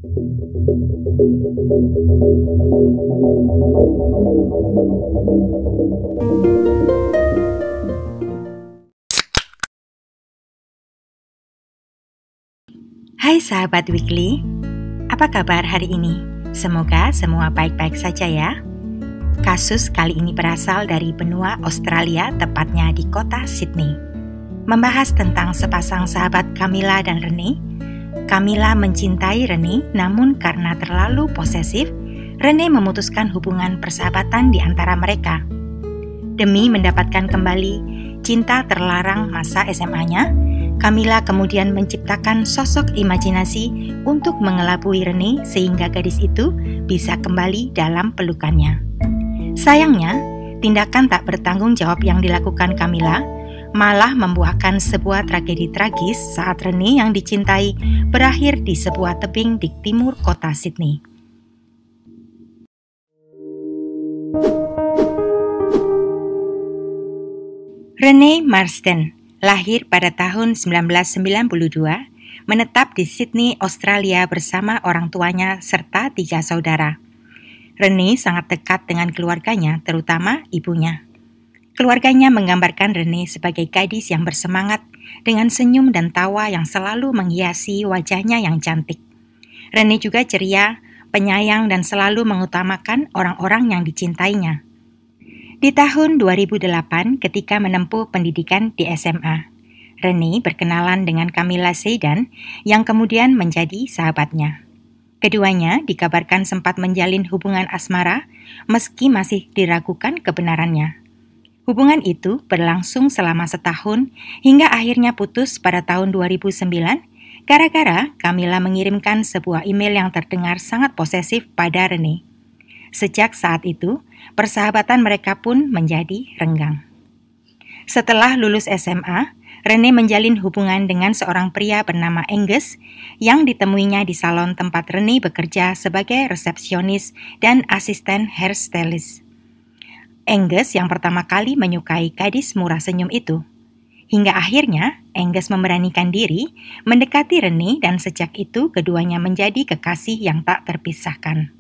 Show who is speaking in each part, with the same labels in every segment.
Speaker 1: Hai sahabat Weekly, apa kabar hari ini? Semoga semua baik-baik saja ya. Kasus kali ini berasal dari benua Australia, tepatnya di kota Sydney. Membahas tentang sepasang sahabat Camilla dan Rene. Camilla mencintai Rene, namun karena terlalu posesif, Rene memutuskan hubungan persahabatan di antara mereka. Demi mendapatkan kembali cinta terlarang masa SMA-nya, Camilla kemudian menciptakan sosok imajinasi untuk mengelabui Rene sehingga gadis itu bisa kembali dalam pelukannya. Sayangnya, tindakan tak bertanggung jawab yang dilakukan Camilla malah membuahkan sebuah tragedi tragis saat Rene yang dicintai berakhir di sebuah tebing di timur kota Sydney. Rene Marsden lahir pada tahun 1992, menetap di Sydney, Australia bersama orang tuanya serta 3 saudara. Rene sangat dekat dengan keluarganya, terutama ibunya. Keluarganya menggambarkan Rene sebagai gadis yang bersemangat dengan senyum dan tawa yang selalu menghiasi wajahnya yang cantik. Rene juga ceria, penyayang dan selalu mengutamakan orang-orang yang dicintainya. Di tahun 2008 ketika menempuh pendidikan di SMA, Rene berkenalan dengan Camilla Saydan yang kemudian menjadi sahabatnya. Keduanya dikabarkan sempat menjalin hubungan asmara meski masih diragukan kebenarannya. Hubungan itu berlangsung selama setahun hingga akhirnya putus pada tahun 2009 gara-gara Camilla mengirimkan sebuah email yang terdengar sangat posesif pada Rene. Sejak saat itu, persahabatan mereka pun menjadi renggang. Setelah lulus SMA, Rene menjalin hubungan dengan seorang pria bernama Angus yang ditemuinya di salon tempat Rene bekerja sebagai resepsionis dan asisten hairstylist. Angus yang pertama kali menyukai gadis murah senyum itu. Hingga akhirnya, Angus memberanikan diri mendekati Rene dan sejak itu keduanya menjadi kekasih yang tak terpisahkan.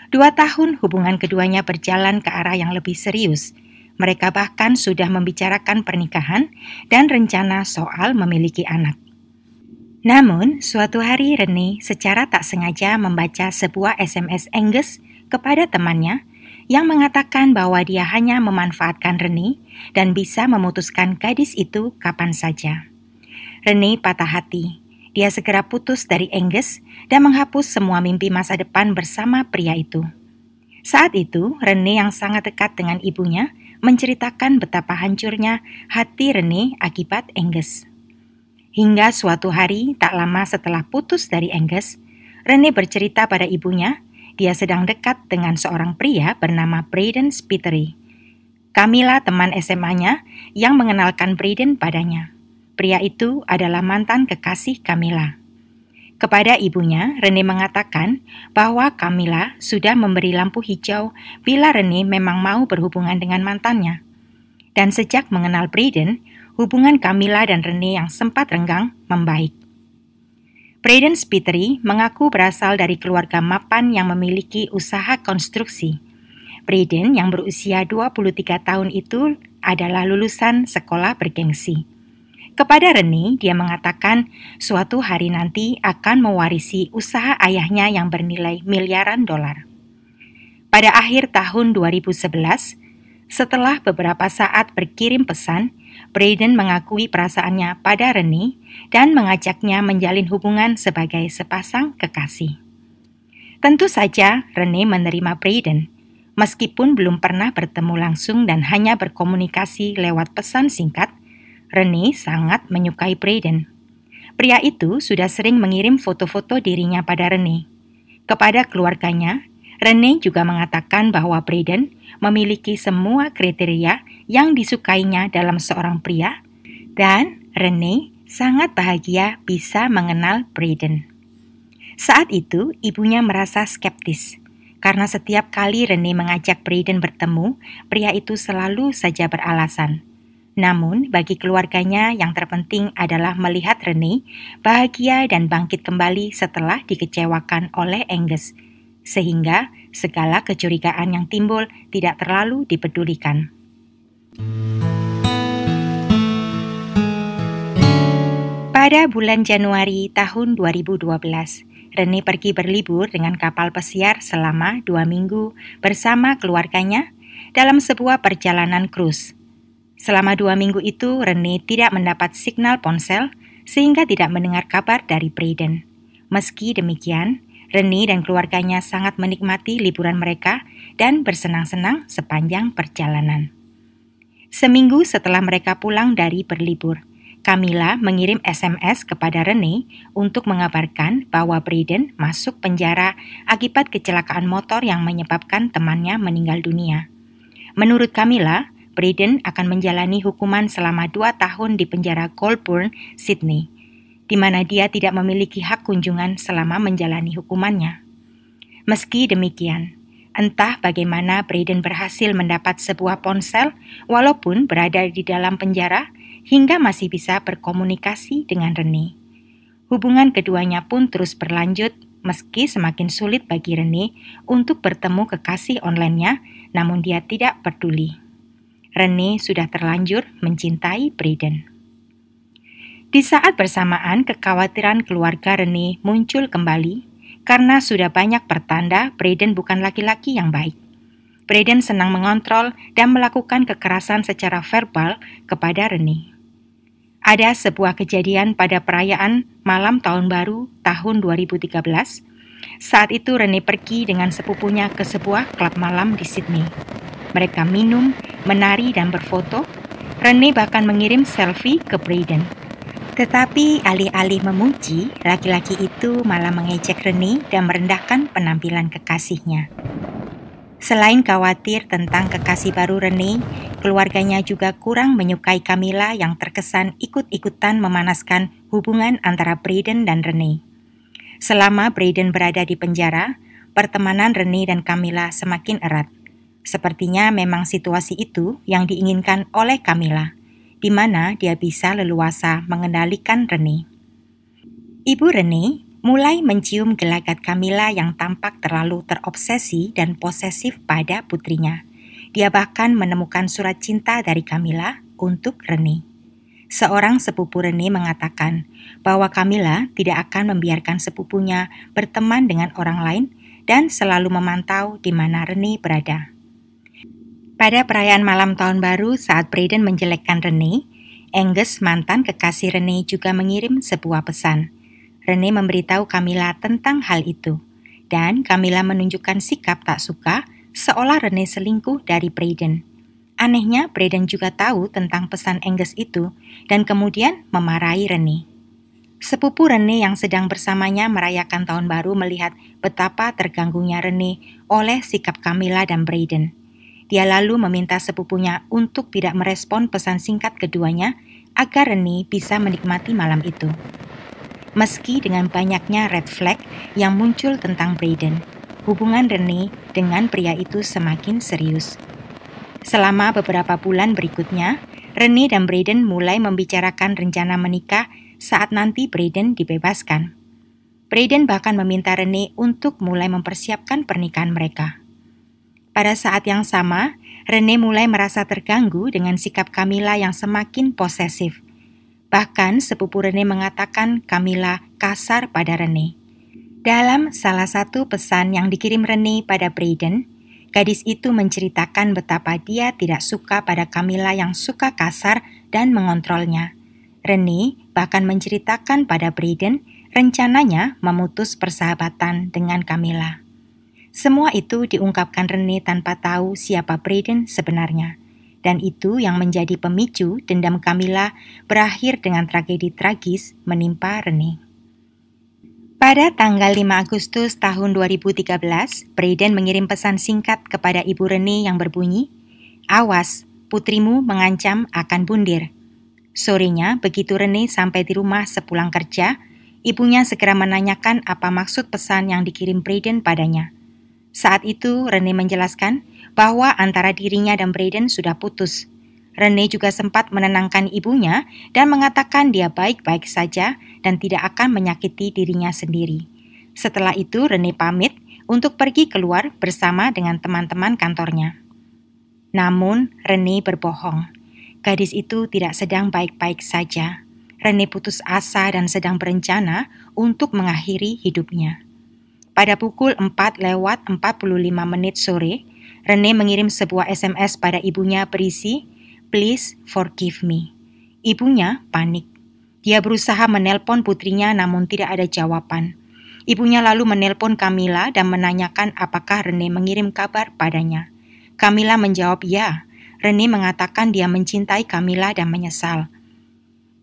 Speaker 1: 2 tahun hubungan keduanya berjalan ke arah yang lebih serius. Mereka bahkan sudah membicarakan pernikahan dan rencana soal memiliki anak. Namun, suatu hari Rene secara tak sengaja membaca sebuah SMS Angus kepada temannya yang mengatakan bahwa dia hanya memanfaatkan Rene dan bisa memutuskan gadis itu kapan saja. Rene patah hati. Dia segera putus dari Angus dan menghapus semua mimpi masa depan bersama pria itu. Saat itu, Rene yang sangat dekat dengan ibunya menceritakan betapa hancurnya hati Rene akibat Angus. Hingga suatu hari, tak lama setelah putus dari Angus, Rene bercerita pada ibunya dia sedang dekat dengan seorang pria bernama Braden Spiteri. Camilla, teman SMA-nya, yang mengenalkan Braden padanya. Pria itu adalah mantan kekasih Camilla. Kepada ibunya, Rene mengatakan bahwa Camilla sudah memberi lampu hijau bila Rene memang mau berhubungan dengan mantannya. Dan sejak mengenal Braden, hubungan Camilla dan Rene yang sempat renggang membaik. Braden Spiteri mengaku berasal dari keluarga mapan yang memiliki usaha konstruksi. Braden yang berusia 23 tahun itu adalah lulusan sekolah bergengsi. Kepada Rene, dia mengatakan suatu hari nanti akan mewarisi usaha ayahnya yang bernilai miliaran dolar. Pada akhir tahun 2011, setelah beberapa saat berkirim pesan, Braden mengakui perasaannya pada Rene dan mengajaknya menjalin hubungan sebagai sepasang kekasih. Tentu saja Rene menerima Braden, meskipun belum pernah bertemu langsung dan hanya berkomunikasi lewat pesan singkat. Rene sangat menyukai Braden. Pria itu sudah sering mengirim foto-foto dirinya pada Rene. Kepada keluarganya, Rene juga mengatakan bahwa Braden memiliki semua kriteria yang disukainya dalam seorang pria, dan Rene sangat bahagia bisa mengenal Braden. Saat itu, ibunya merasa skeptis, karena setiap kali Rene mengajak Braden bertemu, pria itu selalu saja beralasan. Namun, bagi keluarganya yang terpenting adalah melihat Rene bahagia dan bangkit kembali setelah dikecewakan oleh Angus, sehingga segala kecurigaan yang timbul tidak terlalu dipedulikan. Pada bulan Januari tahun 2012, Rene pergi berlibur dengan kapal pesiar selama 2 minggu bersama keluarganya dalam sebuah perjalanan krus. Selama 2 minggu itu, Rene tidak mendapat signal ponsel sehingga tidak mendengar kabar dari Braden. Meski demikian, Rene dan keluarganya sangat menikmati liburan mereka dan bersenang-senang sepanjang perjalanan. Seminggu setelah mereka pulang dari berlibur, Camilla mengirim SMS kepada Rene untuk mengabarkan bahwa Braden masuk penjara akibat kecelakaan motor yang menyebabkan temannya meninggal dunia. Menurut Camilla, Braden akan menjalani hukuman selama 2 tahun di penjara Goulburn, Sydney, di mana dia tidak memiliki hak kunjungan selama menjalani hukumannya. Meski demikian, entah bagaimana Braden berhasil mendapat sebuah ponsel walaupun berada di dalam penjara hingga masih bisa berkomunikasi dengan Rene. Hubungan keduanya pun terus berlanjut meski semakin sulit bagi Rene untuk bertemu kekasih online-nya, namun dia tidak peduli. Rene sudah terlanjur mencintai Braden. Di saat bersamaan, kekhawatiran keluarga Rene muncul kembali karena sudah banyak pertanda Braden bukan laki-laki yang baik. Braden senang mengontrol dan melakukan kekerasan secara verbal kepada Rene. Ada sebuah kejadian pada perayaan malam tahun baru tahun 2013. Saat itu Rene pergi dengan sepupunya ke sebuah klub malam di Sydney. Mereka minum, menari, dan berfoto. Rene bahkan mengirim selfie ke Braden. Tetapi alih-alih memuji, laki-laki itu malah mengejek Rene dan merendahkan penampilan kekasihnya. Selain khawatir tentang kekasih baru Rene, keluarganya juga kurang menyukai Camilla yang terkesan ikut-ikutan memanaskan hubungan antara Braden dan Rene. Selama Braden berada di penjara, pertemanan Rene dan Camilla semakin erat. Sepertinya memang situasi itu yang diinginkan oleh Camilla, di mana dia bisa leluasa mengendalikan Rene. Ibu Rene mulai mencium gelagat Camilla yang tampak terlalu terobsesi dan posesif pada putrinya. Dia bahkan menemukan surat cinta dari Camilla untuk Rene. Seorang sepupu Rene mengatakan bahwa Camilla tidak akan membiarkan sepupunya berteman dengan orang lain dan selalu memantau di mana Rene berada. Pada perayaan malam tahun baru saat Braden menjelekkan Rene, Angus, mantan kekasih Rene, juga mengirim sebuah pesan. Rene memberitahu Camilla tentang hal itu, dan Camilla menunjukkan sikap tak suka seolah Rene selingkuh dari Braden. Anehnya, Braden juga tahu tentang pesan Angus itu dan kemudian memarahi Rene. Sepupu Rene yang sedang bersamanya merayakan tahun baru melihat betapa terganggunya Rene oleh sikap Camilla dan Braden. Dia lalu meminta sepupunya untuk tidak merespon pesan singkat keduanya agar Rene bisa menikmati malam itu. Meski dengan banyaknya red flag yang muncul tentang Braden, hubungan Rene dengan pria itu semakin serius. Selama beberapa bulan berikutnya, Rene dan Braden mulai membicarakan rencana menikah saat nanti Braden dibebaskan. Braden bahkan meminta Rene untuk mulai mempersiapkan pernikahan mereka. Pada saat yang sama, Rene mulai merasa terganggu dengan sikap Camilla yang semakin posesif. Bahkan sepupu Rene mengatakan Camilla kasar pada Rene. Dalam salah satu pesan yang dikirim Rene pada Braden, gadis itu menceritakan betapa dia tidak suka pada Camilla yang suka kasar dan mengontrolnya. Rene bahkan menceritakan pada Braden rencananya memutus persahabatan dengan Camilla. Semua itu diungkapkan Rene tanpa tahu siapa Braden sebenarnya. Dan itu yang menjadi pemicu dendam Camilla berakhir dengan tragedi tragis menimpa Rene. Pada tanggal 5 Agustus tahun 2013, Braden mengirim pesan singkat kepada ibu Rene yang berbunyi, "Awas, putrimu mengancam akan bundir." Sorenya, begitu Rene sampai di rumah sepulang kerja, ibunya segera menanyakan apa maksud pesan yang dikirim Braden padanya. Saat itu Rene menjelaskan bahwa antara dirinya dan Braden sudah putus. Rene juga sempat menenangkan ibunya dan mengatakan dia baik-baik saja dan tidak akan menyakiti dirinya sendiri. Setelah itu Rene pamit untuk pergi keluar bersama dengan teman-teman kantornya. Namun Rene berbohong. Gadis itu tidak sedang baik-baik saja. Rene putus asa dan sedang berencana untuk mengakhiri hidupnya. Pada pukul 4:45 sore, Rene mengirim sebuah SMS pada ibunya berisi, "Please forgive me." Ibunya panik. Dia berusaha menelpon putrinya namun tidak ada jawaban. Ibunya lalu menelpon Camilla dan menanyakan apakah Rene mengirim kabar padanya. Camilla menjawab ya. Rene mengatakan dia mencintai Camilla dan menyesal.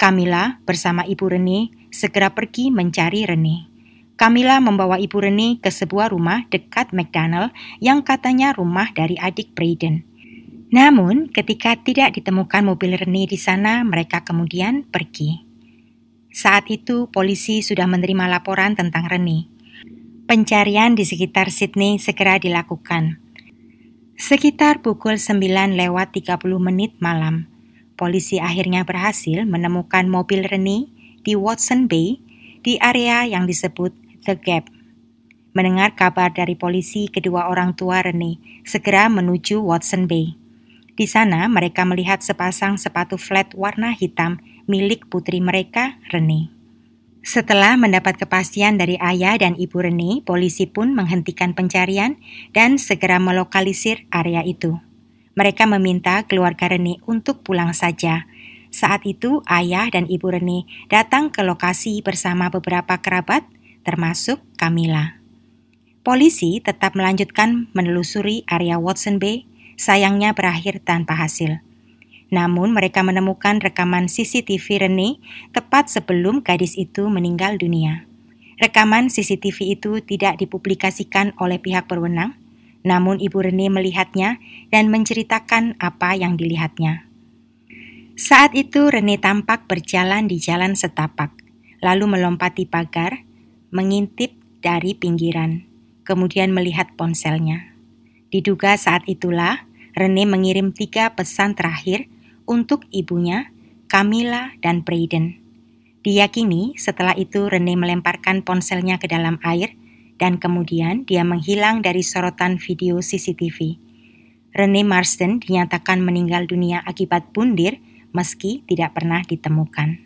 Speaker 1: Camilla bersama ibu Rene segera pergi mencari Rene. Camilla membawa ibu Rene ke sebuah rumah dekat McDonald yang katanya rumah dari adik Braden. Namun, ketika tidak ditemukan mobil Rene di sana, mereka kemudian pergi. Saat itu, polisi sudah menerima laporan tentang Rene. Pencarian di sekitar Sydney segera dilakukan. Sekitar pukul 9:30 malam, polisi akhirnya berhasil menemukan mobil Rene di Watson Bay di area yang disebut The Gap. Mendengar kabar dari polisi, kedua orang tua Rene segera menuju Watson Bay. Di sana mereka melihat sepasang sepatu flat warna hitam milik putri mereka, Rene. Setelah mendapat kepastian dari ayah dan ibu Rene, polisi pun menghentikan pencarian dan segera melokalisir area itu. Mereka meminta keluarga Rene untuk pulang saja. Saat itu ayah dan ibu Rene datang ke lokasi bersama beberapa kerabat, termasuk Camilla. Polisi tetap melanjutkan menelusuri area Watson Bay, sayangnya berakhir tanpa hasil. Namun mereka menemukan rekaman CCTV Rene tepat sebelum gadis itu meninggal dunia. Rekaman CCTV itu tidak dipublikasikan oleh pihak berwenang, namun ibu Rene melihatnya dan menceritakan apa yang dilihatnya. Saat itu Rene tampak berjalan di jalan setapak, lalu melompati pagar, mengintip dari pinggiran, kemudian melihat ponselnya. Diduga saat itulah Rene mengirim 3 pesan terakhir untuk ibunya, Camilla, dan Braden. Diyakini setelah itu Rene melemparkan ponselnya ke dalam air dan kemudian dia menghilang dari sorotan video CCTV. Rene Marsden dinyatakan meninggal dunia akibat bundir meski tidak pernah ditemukan.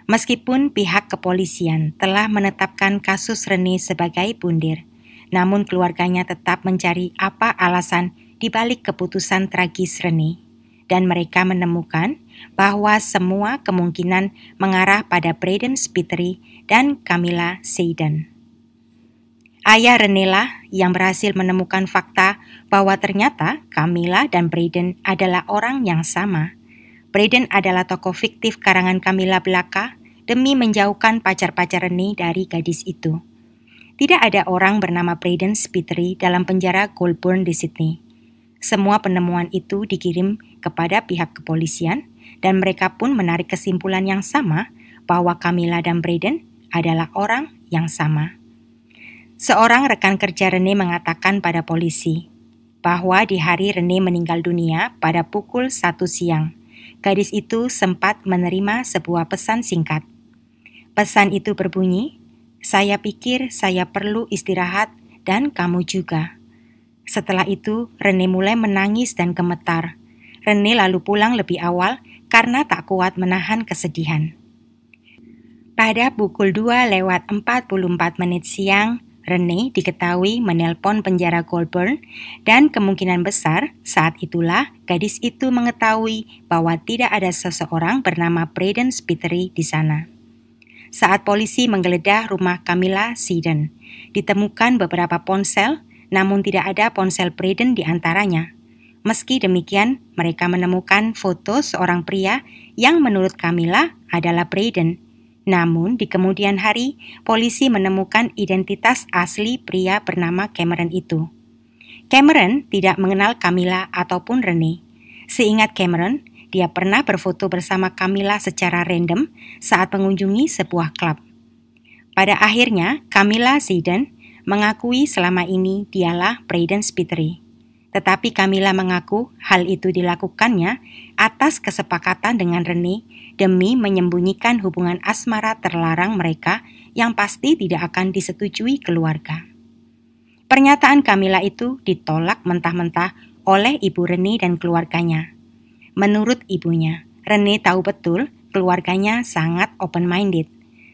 Speaker 1: Meskipun pihak kepolisian telah menetapkan kasus Rene sebagai bundir, namun keluarganya tetap mencari apa alasan dibalik keputusan tragis Rene, dan mereka menemukan bahwa semua kemungkinan mengarah pada Braden Spiteri dan Camilla Seiden. Ayah Rene lah yang berhasil menemukan fakta bahwa ternyata Camilla dan Braden adalah orang yang sama. Braden adalah tokoh fiktif karangan Camilla belaka demi menjauhkan pacar-pacar Rene dari gadis itu. Tidak ada orang bernama Braden Spiteri dalam penjara Goulburn di Sydney. Semua penemuan itu dikirim kepada pihak kepolisian dan mereka pun menarik kesimpulan yang sama bahwa Camilla dan Braden adalah orang yang sama. Seorang rekan kerja Rene mengatakan pada polisi bahwa di hari Rene meninggal dunia pada pukul 1 siang, gadis itu sempat menerima sebuah pesan singkat. Pesan itu berbunyi, "Saya pikir saya perlu istirahat dan kamu juga." Setelah itu, Rene mulai menangis dan gemetar. Rene lalu pulang lebih awal karena tak kuat menahan kesedihan. Pada pukul 2:44 siang, Rene diketahui menelpon penjara Goulburn dan kemungkinan besar saat itulah gadis itu mengetahui bahwa tidak ada seseorang bernama Braden Spiteri di sana. Saat polisi menggeledah rumah Camilla Seiden, ditemukan beberapa ponsel, namun tidak ada ponsel Braden di antaranya. Meski demikian, mereka menemukan foto seorang pria yang menurut Camilla adalah Braden. Namun, di kemudian hari, polisi menemukan identitas asli pria bernama Cameron itu. Cameron tidak mengenal Camilla ataupun Rene. Seingat Cameron, dia pernah berfoto bersama Camilla secara random saat mengunjungi sebuah klub. Pada akhirnya, Camilla Seiden mengakui selama ini dialah Braden Spiteri. Tetapi Camilla mengaku hal itu dilakukannya atas kesepakatan dengan Rene demi menyembunyikan hubungan asmara terlarang mereka yang pasti tidak akan disetujui keluarga. Pernyataan Camilla itu ditolak mentah-mentah oleh ibu Rene dan keluarganya. Menurut ibunya, Rene tahu betul keluarganya sangat open-minded,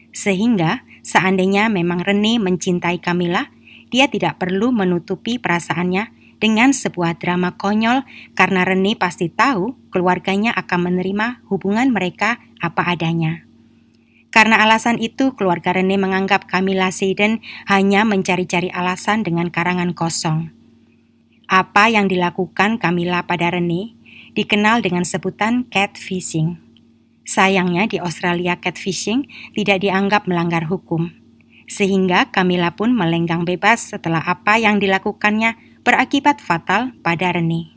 Speaker 1: sehingga seandainya memang Rene mencintai Camilla, dia tidak perlu menutupi perasaannya dengan sebuah drama konyol karena Rene pasti tahu keluarganya akan menerima hubungan mereka apa adanya. Karena alasan itu, keluarga Rene menganggap Camilla Sayden hanya mencari-cari alasan dengan karangan kosong. Apa yang dilakukan Camilla pada Rene dikenal dengan sebutan catfishing. Sayangnya di Australia catfishing tidak dianggap melanggar hukum, sehingga Camilla pun melenggang bebas setelah apa yang dilakukannya berakibat fatal pada Rene.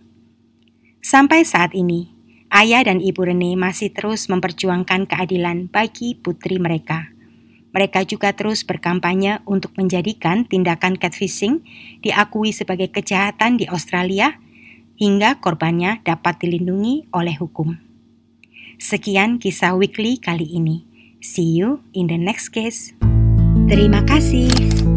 Speaker 1: Sampai saat ini, ayah dan ibu Rene masih terus memperjuangkan keadilan bagi putri mereka. Mereka juga terus berkampanye untuk menjadikan tindakan catfishing diakui sebagai kejahatan di Australia hingga korbannya dapat dilindungi oleh hukum. Sekian kisah weekly kali ini. See you in the next case. Terima kasih.